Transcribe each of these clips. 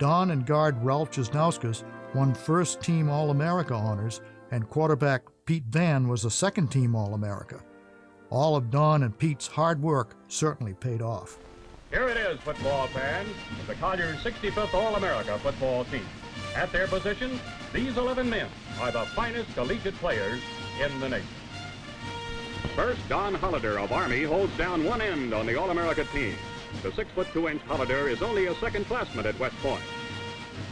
Don and guard Ralph Jesnauskas won first-team All-America honors, and quarterback Pete Van was a second-team All-America. All of Don and Pete's hard work certainly paid off. Here it is, football fans, the Collier's 65th All-America football team. At their position, these 11 men are the finest collegiate players in the nation. First, Don Holleder of Army holds down one end on the All-America team. The 6'2" Holleder is only a second-classman at West Point.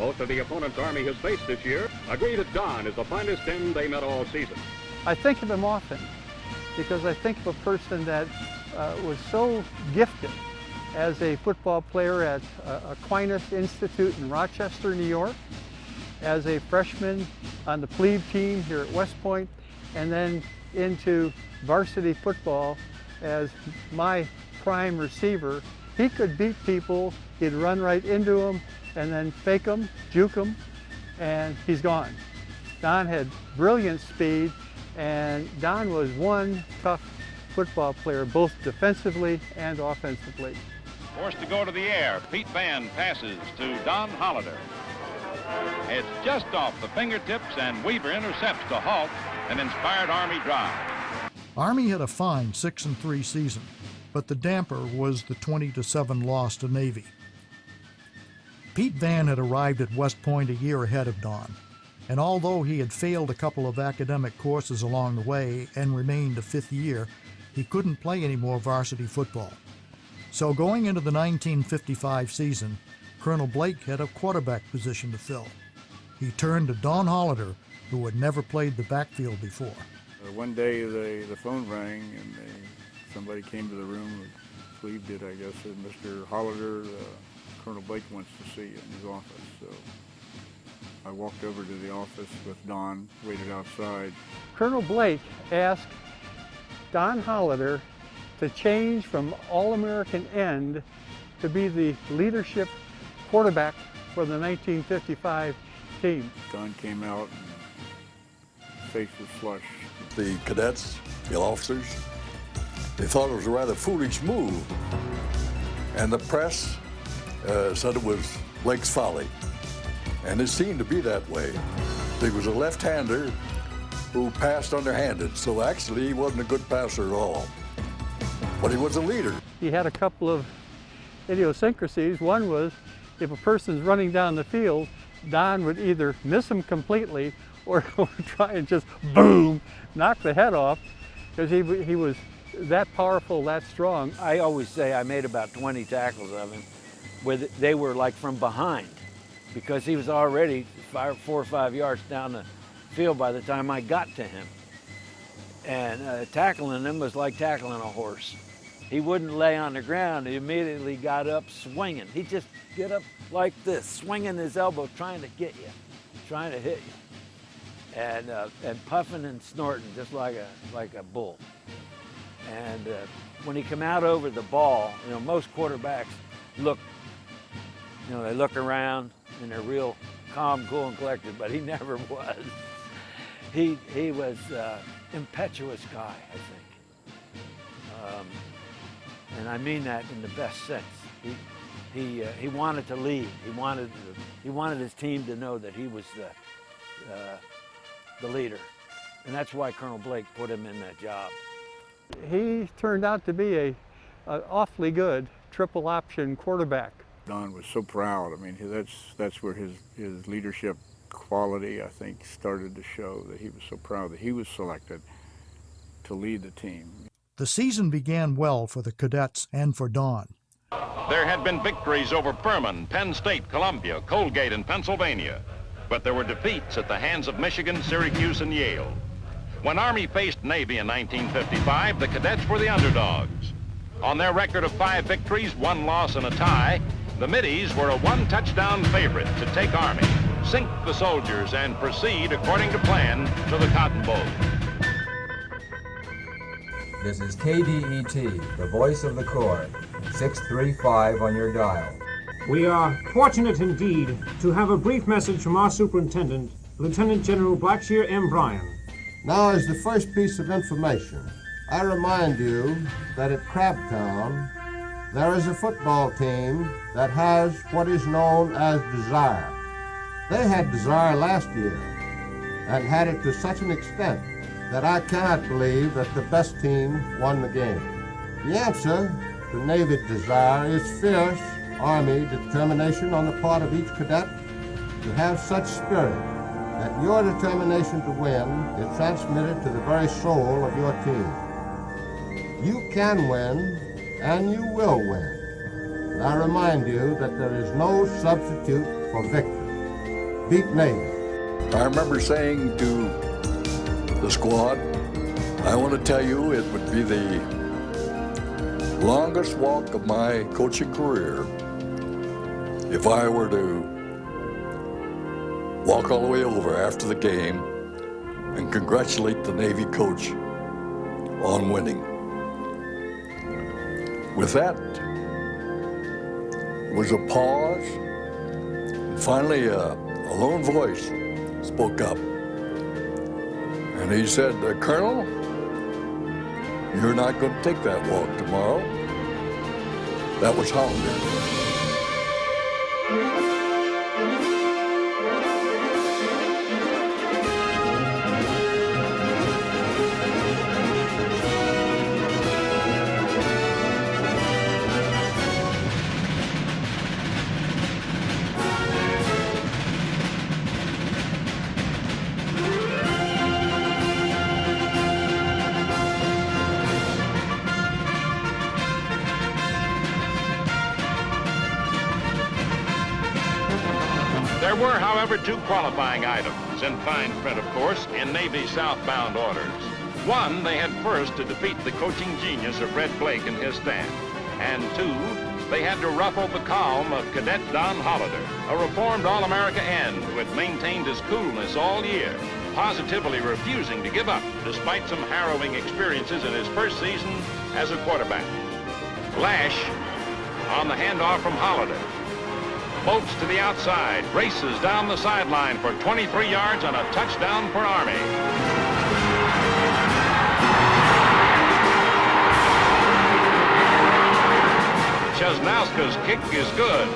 Most of the opponents Army has faced this year agree that Don is the finest end they met all season. I think of him often because I think of a person that was so gifted as a football player at Aquinas Institute in Rochester, New York, as a freshman on the plebe team here at West Point, and then into varsity football as my prime receiver. He could beat people, he'd run right into them, and then fake them, juke them, and he's gone. Don had brilliant speed, and Don was one tough football player, both defensively and offensively. Forced to go to the air, Pete Van passes to Don Holleder. It's just off the fingertips, and Weaver intercepts to halt an inspired Army drive. Army had a fine 6-3 season, but the damper was the 20-7 loss to Navy. Pete Van had arrived at West Point a year ahead of Don, and although he had failed a couple of academic courses along the way and remained a fifth year, he couldn't play any more varsity football. So going into the 1955 season, Colonel Blake had a quarterback position to fill. He turned to Don Holleder, who had never played the backfield before. One day the phone rang and somebody came to the room, Cleve did I guess, said, "Mr. Holleder, Colonel Blake wants to see you in his office." So I walked over to the office with Don, waited outside. Colonel Blake asked Don Holleder to change from All-American end to be the leadership quarterback for the 1955 team. Don came out and his face was flushed. The cadets, the officers, they thought it was a rather foolish move. And the press said it was Blake's folly. And it seemed to be that way. He was a left-hander who passed underhanded, so actually he wasn't a good passer at all. But he was a leader. He had a couple of idiosyncrasies. One was if a person's running down the field, Don would either miss him completely or try and just boom, knock the head off, because he was that powerful, that strong. I always say I made about 20 tackles of him where they were like from behind, because he was already 4 or 5 yards down the field by the time I got to him. And tackling him was like tackling a horse. He wouldn't lay on the ground. He immediately got up swinging. He'd just get up like this, swinging his elbow, trying to get you, trying to hit you. And puffing and snorting just like a bull. And when he come out over the ball, most quarterbacks look, they look around and they're real calm, cool, and collected, but he never was. He was impetuous guy, I think. And I mean that in the best sense. He wanted to lead. He wanted his team to know that he was the leader. And that's why Colonel Blake put him in that job. He turned out to be an awfully good triple option quarterback. Don was so proud. I mean, that's where his leadership quality, I think, started to show, that he was so proud that he was selected to lead the team. The season began well for the cadets and for Don. There had been victories over Furman, Penn State, Columbia, Colgate, and Pennsylvania. But there were defeats at the hands of Michigan, Syracuse, and Yale. When Army faced Navy in 1955, the cadets were the underdogs. On their record of 5 victories, 1 loss, and a tie, the Middies were a 1-touchdown favorite to take Army, sink the soldiers, and proceed according to plan to the Cotton Bowl. This is KDET, the voice of the Corps, 635 on your dial. We are fortunate indeed to have a brief message from our superintendent, Lieutenant General Blackshear M. Bryan. Now, as the first piece of information, I remind you that at Crabtown, there is a football team that has what is known as desire. They had desire last year and had it to such an extent that I cannot believe that the best team won the game. The answer to Navy desire is fierce Army determination on the part of each cadet to have such spirit that your determination to win is transmitted to the very soul of your team. You can win, and you will win. And I remind you that there is no substitute for victory. Beat Navy. I remember saying to the squad, I want to tell you it would be the longest walk of my coaching career if I were to walk all the way over after the game and congratulate the Navy coach on winning. With that, there was a pause, and finally a lone voice spoke up. And he said, Colonel, you're not going to take that walk tomorrow. That was Holleder. There were, however, two qualifying items, in fine print, of course, in Navy southbound orders. One, they had first to defeat the coaching genius of Red Blake and his staff. And two, they had to ruffle the calm of Cadet Don Holleder, a reformed All-America end who had maintained his coolness all year, positively refusing to give up despite some harrowing experiences in his first season as a quarterback. Lash on the handoff from Holleder. Bolts to the outside, races down the sideline for 23 yards and a touchdown for Army. Chesnowska's kick is good.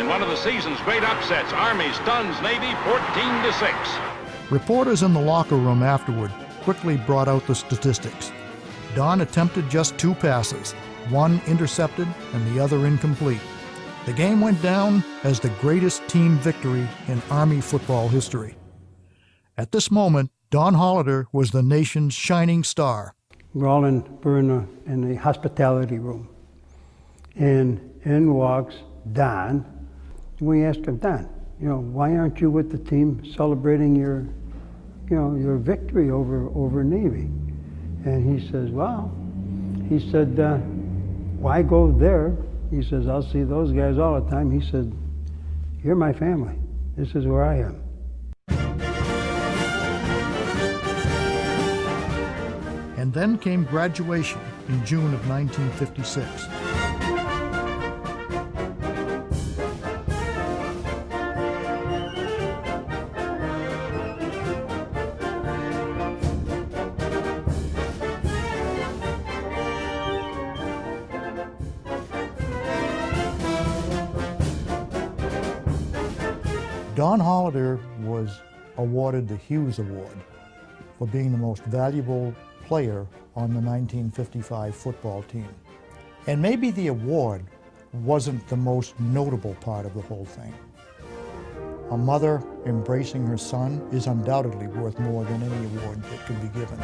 In one of the season's great upsets, Army stuns Navy 14-6. Reporters in the locker room afterward quickly brought out the statistics. Don attempted just 2 passes, one intercepted and the other incomplete. The game went down as the greatest team victory in Army football history. At this moment, Don Holleder was the nation's shining star. We're in the hospitality room, and in walks Don. We asked him, Don, why aren't you with the team celebrating your victory over Navy? And he says, why go there? He says, I'll see those guys all the time. He said, you're my family. This is where I am. And then came graduation in June of 1956. Don Holleder was awarded the Hughes Award for being the most valuable player on the 1955 football team. And maybe the award wasn't the most notable part of the whole thing. A mother embracing her son is undoubtedly worth more than any award that could be given.